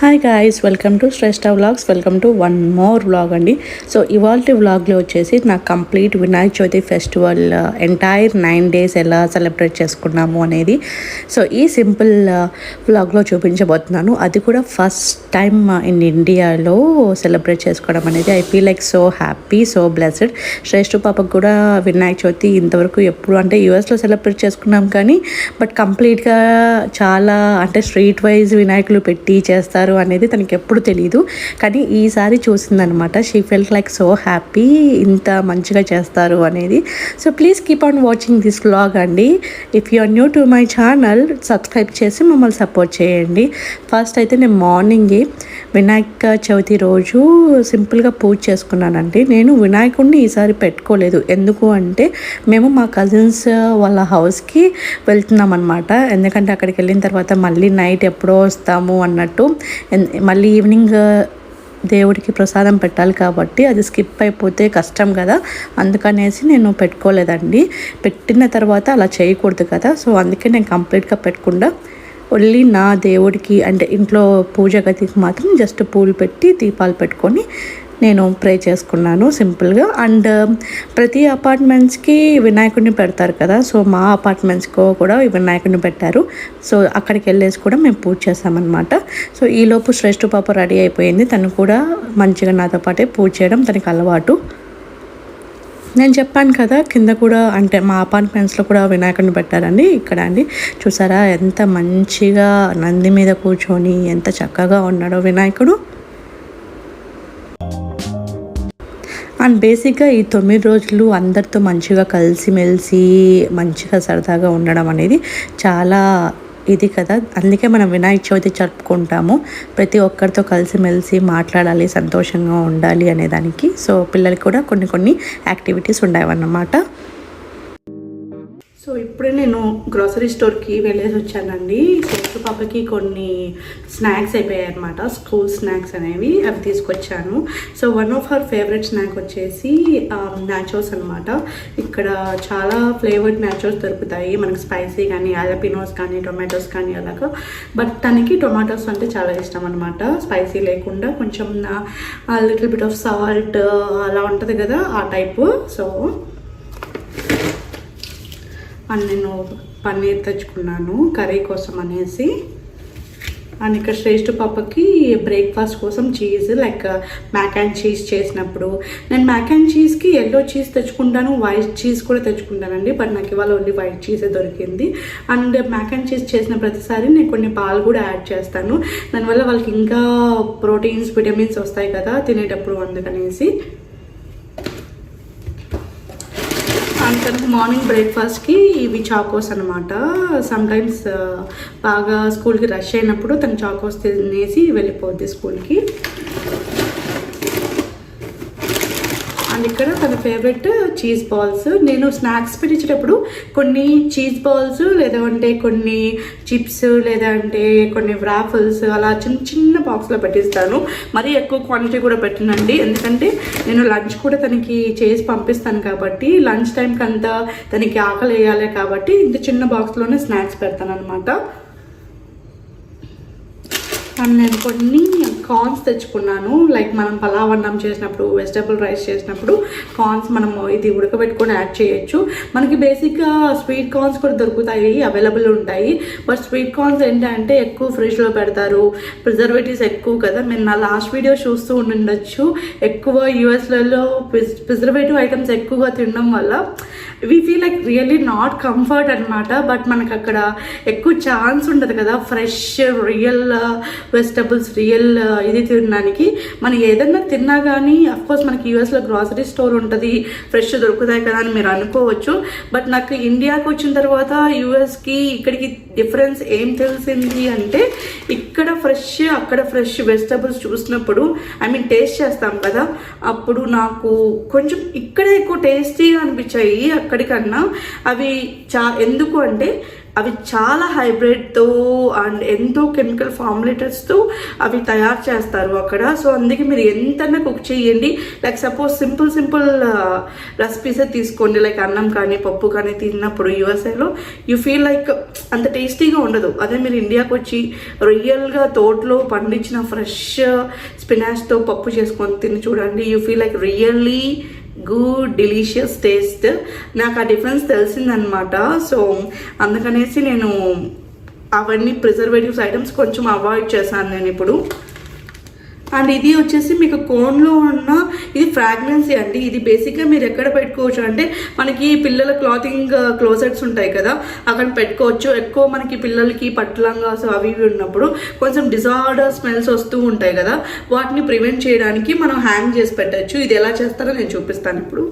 Hi guys, welcome to Shreshta vlogs. Welcome to one more vlog అండి. So ఇవాళ వ్లాగ్లో వచ్చేసి నాకు complete Vinayaka Chavithi festival entire 9 days ఎలా సెలబ్రేట్ చేసుకున్నాము అనేది సో ఈ సింపుల్ వ్లాగ్లో చూపించబోతున్నాను. అది కూడా ఫస్ట్ టైం ఇన్ ఇండియాలో సెలబ్రేట్ చేసుకోవడం అనేది I feel like so happy, so blessed. Shreshta పాపకు కూడా వినాయక చవితి ఇంతవరకు ఎప్పుడు అంటే యూఎస్లో సెలబ్రేట్ చేసుకున్నాం కానీ బట్ కంప్లీట్గా చాలా అంటే స్ట్రీట్ వైజ్ వినాయకులు పెట్టి చేస్తారు అనేది తనకి ఎప్పుడు తెలియదు. కానీ ఈసారి చూసిందనమాట. She felt like so happy, ఇంత మంచిగా చేస్తారు అనేది. So please keep on watching this vlog అండి. If you are new to my channel subscribe చేసి మమ్మల్ని సపోర్ట్ చేయండి. ఫస్ట్ అయితే నేను మార్నింగే వినాయక చవితి రోజు సింపుల్గా పూజ చేసుకున్నానండి. నేను వినాయకుడిని ఈసారి పెట్టుకోలేదు. ఎందుకు అంటే మేము మా కజిన్స్ వాళ్ళ హౌస్కి వెళ్తున్నాం అనమాట. ఎందుకంటే అక్కడికి వెళ్ళిన తర్వాత మళ్ళీ నైట్ ఎప్పుడో వస్తాము అన్నట్టు, మళ్ళీ ఈవినింగ్ దేవుడికి ప్రసాదం పెట్టాలి కాబట్టి అది స్కిప్ అయిపోతే కష్టం కదా, అందుకనేసి నేను పెట్టుకోలేదండి. పెట్టిన తర్వాత అలా చేయకూడదు కదా, సో అందుకే నేను కంప్లీట్గా పెట్టకుండా ఓన్లీ నా దేవుడికి అంటే ఇంట్లో పూజ గదికి మాత్రం జస్ట్ పూలు పెట్టి దీపాలు పెట్టుకొని నేను ప్రే చేసుకున్నాను సింపుల్గా. అండ్ ప్రతి అపార్ట్మెంట్స్కి వినాయకుడిని పెడతారు కదా, సో మా అపార్ట్మెంట్స్కో కూడా వినాయకుడిని పెట్టారు. సో అక్కడికి వెళ్ళేసి కూడా మేము పూజ చేసామన్నమాట. సో ఈలోపు శ్రేష్ఠ పాప రెడీ అయిపోయింది. తను కూడా మంచిగా నాతో పాటే పూజ చేయడం తనకి అలవాటు. నేను చెప్పాను కదా కింద కూడా అంటే మా అపార్ట్మెంట్స్లో కూడా వినాయకుడిని పెట్టారండి. ఇక్కడ అండి చూసారా ఎంత మంచిగా నంది మీద కూర్చొని ఎంత చక్కగా ఉన్నాడో వినాయకుడు. అండ్ బేసిక్గా ఈ 9 రోజులు అందరితో మంచిగా కలిసిమెలిసి మంచిగా సరదాగా ఉండడం అనేది చాలా ఇది కదా, అందుకే మనం వినాయక చవితి జరుపుకుంటాము. ప్రతి ఒక్కరితో కలిసిమెలిసి మాట్లాడాలి, సంతోషంగా ఉండాలి అనేదానికి. సో పిల్లలకి కూడా కొన్ని యాక్టివిటీస్ ఉండేవన్నమాట. సో ఇప్పుడే నేను గ్రోసరీ స్టోర్కి వెళ్ళేసి వచ్చానండి. శ్రేష్ఠ పాపకి కొన్ని స్నాక్స్ అయిపోయాయి అనమాట, స్కూల్ స్నాక్స్ అనేవి, అవి తీసుకొచ్చాను. So one of her favourite snack వచ్చేసి నాచోస్ అనమాట. ఇక్కడ చాలా ఫ్లేవర్డ్ నాచోస్ దొరుకుతాయి మనకి, స్పైసీ కానీ ఆలపినోస్ కానీ టొమాటోస్ కానీ అలాగా. బట్ తనకి టొమాటోస్ అంటే చాలా ఇష్టం అనమాట, స్పైసీ లేకుండా కొంచెం లిటిల్ బిట్ ఆఫ్ సాల్ట్ అలా ఉంటుంది కదా ఆ టైపు. సో అండ్ నేను పన్నీర్ తెచ్చుకున్నాను కర్రీ కోసం అనేసి. అండ్ ఇక్కడ శ్రేష్ఠ పాపకి బ్రేక్ఫాస్ట్ కోసం cheese like mac and cheese చేసినప్పుడు నేను మ్యాక్ అండ్ చీజ్కి ఎల్లో చీజ్ తెచ్చుకుంటాను, వైట్ చీజ్ కూడా తెచ్చుకుంటానండి. బట్ నాకు ఇవాళ ఓన్లీ వైట్ చీజే దొరికింది. అండ్ మ్యాక్ అండ్ చీజ్ చేసిన ప్రతిసారి నేను కొన్ని పాలు కూడా యాడ్ చేస్తాను, దానివల్ల వాళ్ళకి ఇంకా ప్రోటీన్స్ విటమిన్స్ వస్తాయి కదా తినేటప్పుడు, అందుకనేసి. అండ్ తనకు మార్నింగ్ బ్రేక్ఫాస్ట్కి ఇవి చాకోస్ అనమాట. సమ్టైమ్స్ బాగా స్కూల్కి రష్ అయినప్పుడు తను చాకోస్ తినేసి వెళ్ళిపోద్ది స్కూల్కి. అండ్ ఇక్కడ తన ఫేవరెట్ చీజ్ బాల్స్. నేను స్నాక్స్ పెట్టించేటప్పుడు కొన్ని చీజ్ బాల్స్ లేదా అంటే కొన్ని చిప్స్ లేదా అంటే కొన్ని వ్రాఫల్స్ అలా చిన్న బాక్స్లో పెట్టిస్తాను. మరీ ఎక్కువ క్వాంటిటీ కూడా పెట్టినండి, ఎందుకంటే నేను లంచ్ కూడా తనకి చేసి పంపిస్తాను కాబట్టి లంచ్ టైంకి అంతా తనకి ఆకలి వేయాలి కాబట్టి ఇంత చిన్న బాక్స్లోనే స్నాక్స్ పెడతాను అనమాట. అండ్ నేను కొన్ని కార్న్స్ తెచ్చుకున్నాను. లైక్ మనం పలావ్ అన్నం చేసినప్పుడు, వెజిటబుల్ రైస్ చేసినప్పుడు కార్న్స్ మనం ఇది ఉడకబెట్టుకొని యాడ్ చేయొచ్చు. మనకి బేసిక్గా స్వీట్ కార్న్స్ కూడా దొరుకుతాయి, అవైలబుల్ ఉంటాయి. బట్ స్వీట్ కార్న్స్ ఏంటంటే ఎక్కువ ఫ్రిడ్జ్లో పెడతారు, ప్రిజర్వేటివ్స్ ఎక్కువ కదా. మీరు నా లాస్ట్ వీడియో చూస్తూ ఉండొచ్చు, ఎక్కువ యూఎస్లలో ప్రిజర్వేటివ్ ఐటమ్స్ ఎక్కువగా తినడం వల్ల we feel like really not comfort అనమాట. బట్ మనకు అక్కడ ఎక్కువ ఛాన్స్ ఉండదు కదా ఫ్రెష్ రియల్ వెజిటబుల్స్ రియల్ ఇది తినడానికి. మనం ఏదన్నా తిన్నా కానీ అఫ్కోర్స్ మనకి యూఎస్లో గ్రాసరీ స్టోర్ ఉంటుంది, ఫ్రెష్ దొరుకుతాయి కదా అని మీరు అనుకోవచ్చు. బట్ నాకు ఇండియాకి వచ్చిన తర్వాత యూఎస్కి ఇక్కడికి డిఫరెన్స్ ఏం తెలిసింది అంటే, ఇక్కడ ఫ్రెష్ అక్కడ ఫ్రెష్ వెజిటబుల్స్ చూసినప్పుడు ఐ మీన్ టేస్ట్ చేస్తాం కదా, అప్పుడు నాకు కొంచెం ఇక్కడే ఎక్కువ టేస్టీగా అనిపించాయి అక్కడికన్నా. అవి ఎందుకు అంటే అవి చాలా హైబ్రిడ్తో అండ్ ఎంతో కెమికల్ ఫార్ములేటర్స్తో అవి తయారు చేస్తారు అక్కడ. సో అందుకే మీరు ఎంతైనా కుక్ చేయండి. లైక్ సపోజ్ సింపుల్ రెసిపీసే తీసుకోండి, లైక్ అన్నం కానీ పప్పు కానీ తిన్నప్పుడు యూఎస్ఏలో యూ ఫీల్ లైక్ అంత టేస్టీగా ఉండదు. అదే మీరు ఇండియాకి వచ్చి రియల్గా తోటలో పండించిన ఫ్రెష్ స్పినాచ్తో పప్పు చేసుకొని తిని చూడండి, you feel like really good delicious taste. నాకు ఆ డిఫరెన్స్ తెలిసిందనమాట. సో అందుకనేసి నేను అవన్నీ ప్రిజర్వేటివ్స్ ఐటమ్స్ కొంచెం అవాయిడ్ చేశాను నేను ఇప్పుడు. అండ్ ఇది వచ్చేసి మీకు కోన్లో ఉన్న ఇది ఫ్రాగ్రెన్సీ అండి. ఇది బేసిక్గా మీరు ఎక్కడ పెట్టుకోవచ్చు అంటే మనకి పిల్లల క్లాతింగ్ క్లోజెట్స్ ఉంటాయి కదా, అక్కడ పెట్టుకోవచ్చు. ఎక్కువ మనకి పిల్లలకి పట్టులంగాస్ అవి ఇవి ఉన్నప్పుడు కొంచెం డిజార్డర్ స్మెల్స్ వస్తూ ఉంటాయి కదా, వాటిని ప్రివెంట్ చేయడానికి మనం హ్యాంగ్ చేసి పెట్టచ్చు. ఇది ఎలా చేస్తారో నేను చూపిస్తాను ఇప్పుడు.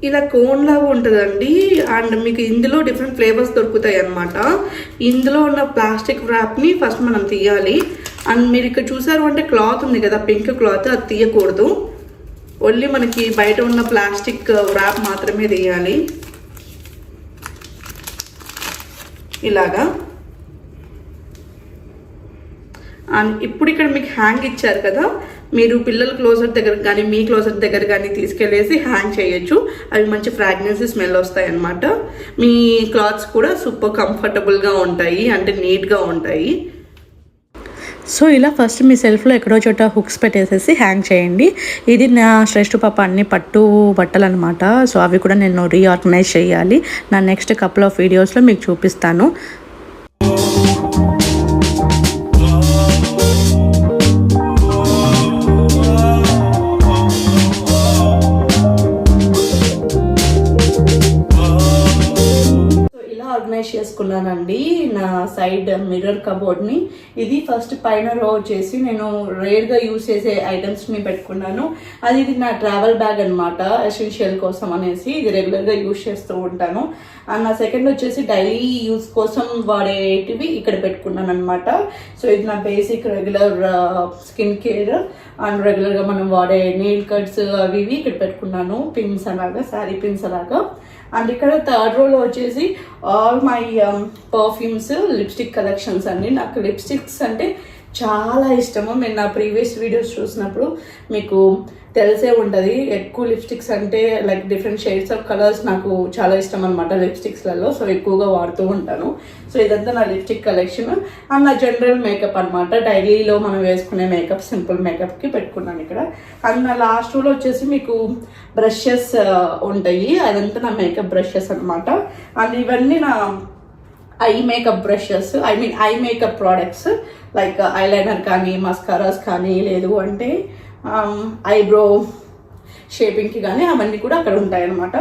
ఇలా కోన్ లాగా ఉంటుందండి. అండ్ మీకు ఇందులో డిఫరెంట్ ఫ్లేవర్స్ దొరుకుతాయి అన్నమాట. ఇందులో ఉన్న ప్లాస్టిక్ ర్యాప్ని ఫస్ట్ మనం తీయాలి. అండ్ మీరు ఇక్కడ చూసారు అంటే క్లాత్ ఉంది కదా, పింక్ క్లాత్, అది తీయకూడదు. ఓన్లీ మనకి బయట ఉన్న ప్లాస్టిక్ ర్యాప్ మాత్రమే తీయాలి ఇలాగా. అండ్ ఇప్పుడు ఇక్కడ మీకు హ్యాంగ్ ఇచ్చారు కదా, మీరు పిల్లల క్లోజెట్ దగ్గర కానీ మీ క్లోజెట్ దగ్గర కానీ తీసుకెళ్ళేసి హ్యాంగ్ చేయొచ్చు. అవి మంచి ఫ్రాగ్రెన్సీ స్మెల్ వస్తాయి అన్నమాట. మీ క్లాత్స్ కూడా సూపర్ కంఫర్టబుల్గా ఉంటాయి, అంటే నీట్గా ఉంటాయి. సో ఇలా ఫస్ట్ మీ సెల్ఫ్లో ఎక్కడో చోట హుక్స్ పెట్టేసేసి హ్యాంగ్ చేయండి. ఇది నా శ్రేష్ఠ పాప అన్ని పట్టు బట్టలు అనమాట. సో అవి కూడా నేను రీఆర్గనైజ్ చేయాలి. నా నెక్స్ట్ కపుల్ ఆఫ్ వీడియోస్లో మీకు చూపిస్తాను. ఆర్గనైజ్ చేసుకున్నానండి నా సైడ్ మిర్రర్ కబోర్డ్ని. ఇది ఫస్ట్ పైన రో వచ్చేసి నేను రేర్గా యూజ్ చేసే ఐటమ్స్ని పెట్టుకున్నాను. ఇది నా ట్రావెల్ బ్యాగ్ అనమాట, ఎసెన్షియల్ కోసం అనేసి. ఇది రెగ్యులర్గా యూజ్ చేస్తూ ఉంటాను. అండ్ నా సెకండ్ వచ్చేసి డైలీ యూజ్ కోసం వాడేటివి ఇక్కడ పెట్టుకున్నాను అనమాట. సో ఇది నా basic regular skin care and రెగ్యులర్గా మనం వాడే నెయిల్ కట్స్ అవి ఇవి ఇక్కడ పెట్టుకున్నాను, పిన్స్ అలాగా, శారీ పిన్స్ అలాగా. అండ్ ఇక్కడ థర్డ్ రోలో వచ్చేసి all my perfumes, lipstick collections అండి. నాకు లిప్స్టిక్స్ అంటే చాలా ఇష్టము. మీరు నా ప్రీవియస్ వీడియోస్ చూసినప్పుడు మీకు తెలిసే ఉంటుంది. ఎక్కువ లిప్స్టిక్స్ అంటే like different shades of colours నాకు చాలా ఇష్టం అనమాట లిప్స్టిక్స్లలో. సో ఎక్కువగా వాడుతూ ఉంటాను. సో ఇదంతా నా లిప్స్టిక్ కలెక్షన్. అండ్ నా జనరల్ మేకప్ అనమాట, డైలీలో మనం వేసుకునే మేకప్, సింపుల్ మేకప్కి పెట్టుకున్నాను ఇక్కడ. అండ్ నా లాస్ట్ రోలో వచ్చేసి మీకు బ్రషెస్ ఉంటాయి, అదంతా నా మేకప్ బ్రషెస్ అనమాట. అండ్ ఇవన్నీ నా eye makeup brushes, eye makeup products like eyeliner కానీ, మస్కారాస్ కానీ, లేదు అంటే ఐబ్రో షేపింగ్కి కానీ అవన్నీ కూడా అక్కడ ఉంటాయి అనమాట.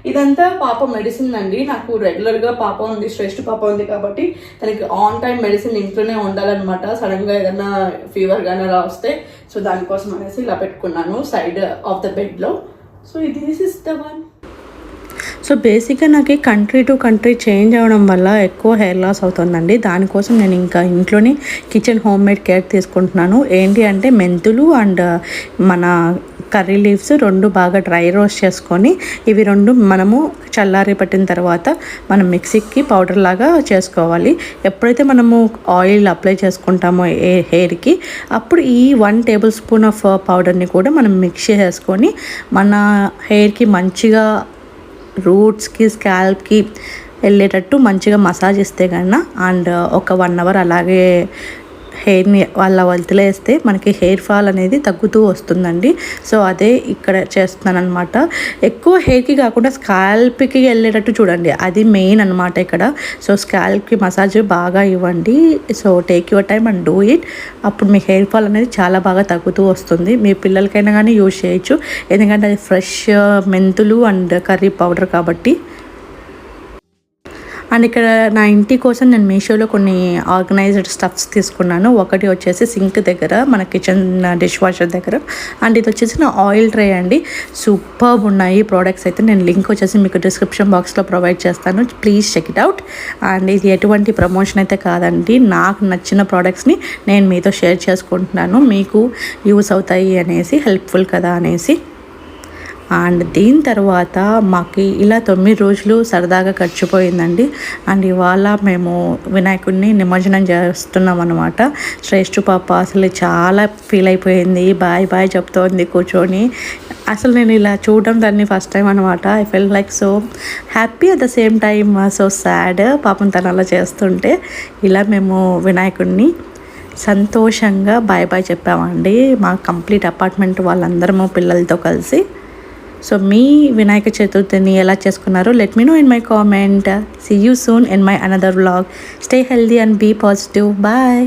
ఇదంతా పాప మెడిసిన్ అండి. నాకు రెగ్యులర్గా పాప ఉంది, శ్రేష్ఠ పాప ఉంది కాబట్టి తనకి ఆన్ టైం మెడిసిన్ ఇంట్లోనే ఉండాలన్నమాట. సడన్గా ఏదైనా ఫీవర్ కానీ అలా వస్తే సో దానికోసం అనేసి ఇలా పెట్టుకున్నాను సైడ్ ఆఫ్ ద బెడ్లో. So this is the one. So బేసిక్గా నాకు కంట్రీ టు కంట్రీ చేంజ్ అవ్వడం వల్ల ఎక్కువ హెయిర్ లాస్ అవుతుందండి. దానికోసం నేను ఇంకా ఇంట్లోనే కిచెన్ హోమ్ మేడ్ కేర్ తీసుకుంటున్నాను. ఏంటి అంటే మెంతులు అండ్ మన కర్రీ లీవ్స్ రెండు బాగా డ్రై రోస్ట్ చేసుకొని ఇవి రెండు మనము చల్లారి పట్టిన తర్వాత మనం మిక్సీకి పౌడర్ లాగా చేసుకోవాలి. ఎప్పుడైతే మనము ఆయిల్ అప్లై చేసుకుంటామో హెయిర్కి అప్పుడు ఈ 1 టేబుల్ స్పూన్ ఆఫ్ పౌడర్ని కూడా మనం మిక్స్ చేసుకొని మన హెయిర్కి మంచిగా రూట్స్కి, స్కాల్ప్కి వెళ్ళేటట్టు మంచిగా మసాజ్ ఇస్తే కన్నా అండ్ ఒక 1 అవర్ అలాగే హెయిర్ని వాళ్ళ వదిలేస్తే మనకి హెయిర్ ఫాల్ అనేది తగ్గుతూ వస్తుందండి. సో అదే ఇక్కడ చేస్తున్నాను అనమాట. ఎక్కువ హెయిర్కి కాకుండా స్కాల్ప్కి వెళ్ళేటట్టు చూడండి, అది మెయిన్ అనమాట ఇక్కడ. సో స్కాల్ప్కి మసాజ్ బాగా ఇవ్వండి. So take your time and do it. అప్పుడు మీ హెయిర్ ఫాల్ అనేది చాలా బాగా తగ్గుతూ వస్తుంది. మీ పిల్లలకైనా కానీ యూజ్ చేయొచ్చు, ఎందుకంటే అది ఫ్రెష్ మెంతులు అండ్ కర్రీ పౌడర్ కాబట్టి. అండ్ ఇక్కడ నా ఇంటి కోసం నేను మీషోలో కొన్ని ఆర్గనైజ్డ్ స్టఫ్స్ తీసుకున్నాను. ఒకటి వచ్చేసి సింక్ దగ్గర, మన కిచెన్ డిష్ వాషర్ దగ్గర. అండ్ ఇది వచ్చేసి నా ఆయిల్ ట్రే అండి. సూపర్బ్ ఉన్నాయి ప్రోడక్ట్స్ అయితే. నేను లింక్ వచ్చేసి మీకు డిస్క్రిప్షన్ బాక్స్లో ప్రొవైడ్ చేస్తాను, please check it out. And ఇది ఎటువంటి ప్రమోషన్ అయితే కాదండి, నాకు నచ్చిన ప్రోడక్ట్స్ని నేను మీతో షేర్ చేసుకుంటున్నాను, మీకు యూస్ అవుతాయి అనేసి, హెల్ప్ఫుల్ కదా అనేసి. అండ్ దీని తర్వాత మాకు ఇలా 9 రోజులు సరదాగా గడిచిపోయిందండి. అండ్ ఇవాళ మేము వినాయకుడిని నిమజ్జనం చేస్తున్నాం అనమాట. శ్రేష్ఠ పాప అసలు చాలా ఫీల్ అయిపోయింది, బాయ్ బాయ్ చెప్తోంది కూర్చొని. అసలు నేను ఇలా చూడడం దాన్ని ఫస్ట్ టైం అనమాట. I fell like so happy at the same time so sad. పాపం తను అలా చేస్తుంటే ఇలా మేము వినాయకుడిని సంతోషంగా బాయ్ బాయ్ చెప్పామండి, మా కంప్లీట్ అపార్ట్మెంట్ వాళ్ళందరము పిల్లలతో కలిసి. సో మీ వినాయక చతుర్థిని ఎలా చేసుకున్నారో let me know in my comment. See you soon in my another vlog. Stay healthy and be positive. Bye.